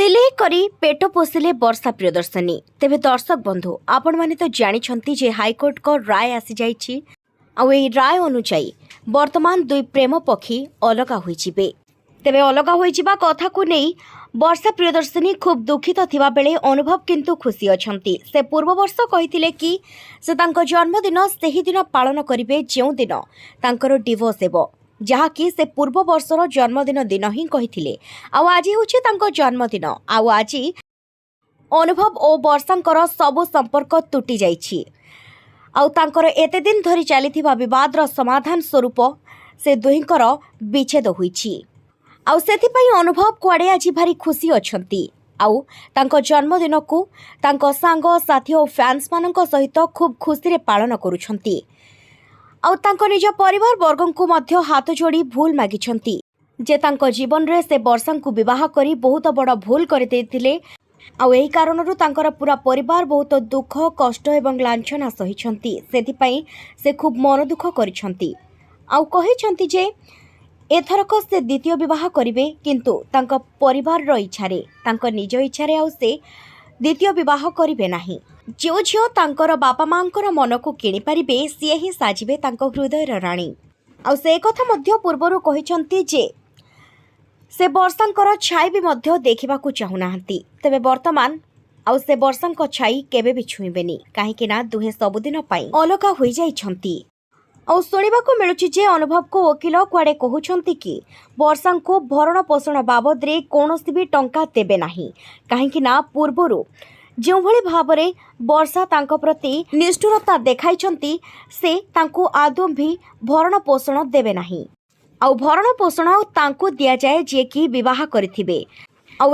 सिले करी पेट पोषिले वर्षा प्रियदर्शनी। तेबे दर्शक बंधु आपण माने तो जानिछंती जे हाईकोर्ट को राय आसी जाइछि आ एई राय अनुसार वर्तमान दुई प्रेम पक्षी अलगा होई जिबे। तेबे अलगा होई जिबा कथा को नहीं वर्षा प्रियदर्शनी खूब दुखित थिबा बेले अनुभव किंतु खुशी अछंती। से पूर्व वर्ष कहिथिले कि से तांको जन्मदिन सेही दिन पालन करिवे जेउ दिन तांकर डिवोर्स हेबो, जहाँकि से पूर्व वर्षर जन्मदिन दिन ही कही। आज हूँ जन्मदिन आज अनुभव और वर्षांकर सबु संपर्क तुटी जाइछि। एते दिन धरी चली बदर समाधान स्वरूप से दुहींकर विच्छेद होइछि। अनुभव कुआड़े आज भारी खुशी अछंती। जन्मदिन को तांको सांग साथी और फैंस मानक सहित खूब खुशी रे पालन करुछंती। निज परिवार वर्गों को मध्य हाथ जोड़ी भूल मागिछंती जे तांको जीवन रे से वर्षा को विवाह करी बहुत बड़ भूल करते। एही कारणरू तांकर पूरा परिवार बहुत दुख कष्ट एवं लांछना सहिछंती। सेथिपई से खूब मन दुख करिछंती। कहिछंती जे एथरक से द्वितीय विवाह करिवे, किंतु तांको परिवार रो इच्छारे तांको निज इच्छारे से द्वितीय विवाह करिवे नाही। जो झियो तांकर बापा मांकर मन को किणी पारिबे सी ही साजिबे तांको हृदयर राणी। से कथा मध्य पूर्वरु कहिछंती जे से वर्षांकर छाई भी मध्य देखिबाकू चाहुनाहांती। तेबे वर्तमान से वर्षांक छाई केबे भी छुईबेनी, काहेकि ना दुहे सबुदिन पाई अलगा होई जाइछंती। शुणिबाकू मिलुछि जे अनुभव को वकील कुआडे कहउछंती कि वर्षा को भरण पोषण बाबद रे कोनोसी भी टंका देबे नाही, काहेकि ना पूर्वरु जो भली भाबरे वर्षा तांको प्रति निष्ठुरता देखाइछंती से तांको आदौ भी भरण पोषण देबे नाही। भरण पोषण तांको दिया जाए जे कि विवाह करिथिबे।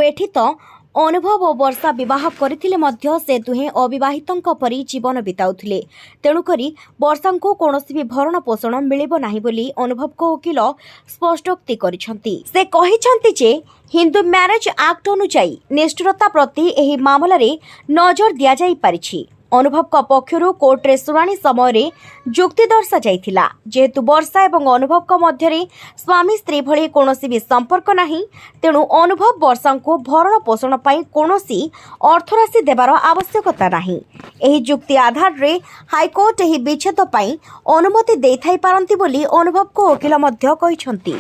एठी तो अनुभव और वर्षा विवाह करथिले मध्य से दुहे अविवाहितंक परि जीवन बिताउथिले। तेणु करी वर्षा को कोनोसी भी भरण पोषण मिलिबो नाही बोली अनुभव को वकील स्पष्टोक्ति करिछंती। से कहिछंती जे हिंदू मैरिज एक्ट अनुसार निष्ठुरता प्रति एही मामला रे नजर दिया जाई परिछि। अनुभव का पक्षरु कोर्ट रे सुनानी समय रे जुक्ति दर्शा जाइथिला जेहेतु वर्षा एवं अनुभव का मध्य रे स्वामी स्त्री भली कोनोसी भी संपर्क नाही। तेणु अनुभव वर्षा को भरण पोषण पई कोनोसी अर्थराशि देबार आवश्यकता नाही। एही जुक्ति आधार रे हाईकोर्ट एही विच्छेद पई अनुमति देई थाई पारंती बोली अनुभव को वकील मध्य कहिसंती।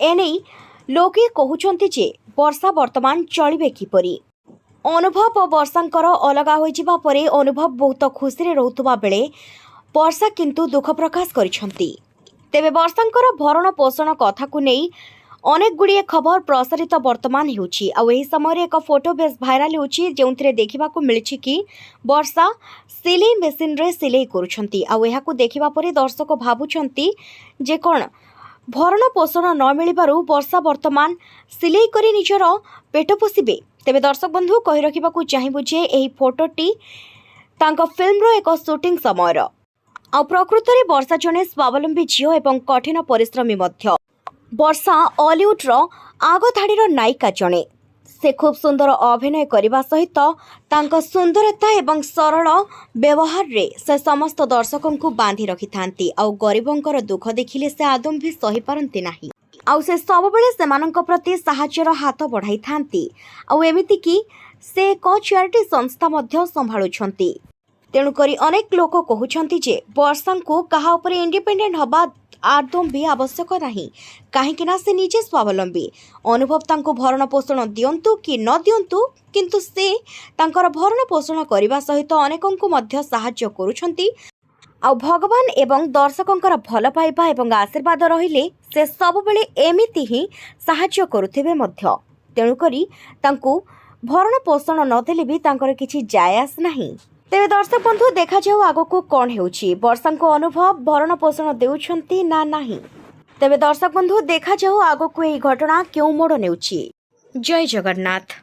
एनै लोके कहउछंती जे वर्षा वर्तमान चलिबे किपरि। अनुभव और वर्षांकर अलगा हो जिबा परे अनुभव बहुत खुशी रे रहउतबा बेले वर्षा किंतु दुख प्रकाश करिसंती। तेबे वर्षांकर भरण पोषण कथा को नहीं अनेक गुड़िए खबर प्रसारित वर्तमान हेउछि। एही समय एक फोटो बेस भाइराल हेउछि जेउथिरे देखिबाकू मिलिछि कि वर्षा सिलाई मेसिन रे सिलाई करूछंती। एहाकू देखिबा परे दर्शक भाबुछंती जे कोन भरण पोषण न मिलिबारु वर्षा वर्तमान सिलाई करी निजर पेट पोषिबे। तेबे दर्शक बंधु कहि रखिबाकू चाहिबु जे एही फोटोटी तांको फिल्म रो एक शूटिंग समयर। प्रकृत रे वर्षा जने स्वावलंबी झियो एवं कठिन परिश्रमी मध्य। वर्षा हॉलीवुड रो आग धाड़ीर नायिका जने। से खूब सुंदर अभिनय करने सहित तांको सुंदरता एवं सरल व्यवहार रे से समस्त दर्शकों को बांधि रखि थांती। गरीबंकर दुख देखिले से आदम भी सही पारंती नाही। से सब बेले सेमानंक प्रति साहाय्यर हाथ बढ़ाई थांती। एमिति कि से एक चैरिटी संस्था मध्य संभाळुछंती। तेणु करी अनेक लोक कहउछंती जे वर्षा को कहा ऊपर इंडिपेंडेंट हबा आदम भी आवश्यक नहीं, काहेकि ना से निजे स्वावलंबी। अनुभव तांको भरण पोषण दियंतु कि न दियंतु, किंतु से तांकर भरण पोषण करने सहित अनेकों को मध्य साहाय्य करुछंती। भगवान एवं दर्शकों भल पाइबा एवं आशीर्वाद रहिले से सब बेले एमिति ही साहाय्य करुथिबे मध्य। तेणु करी तांको भरण पोषण नदेले भी तांकर किछि जायास नहीं। तेबे दर्शक बंधु देखा जाऊ आगको कौन हेउछि, वर्षा को अनुभव भरण पोषण देउछंती ना नाही। तेबे दर्शक बंधु देखा जाऊ आगको एही घटना केउ मोड़ नेउछि। जय जगन्नाथ।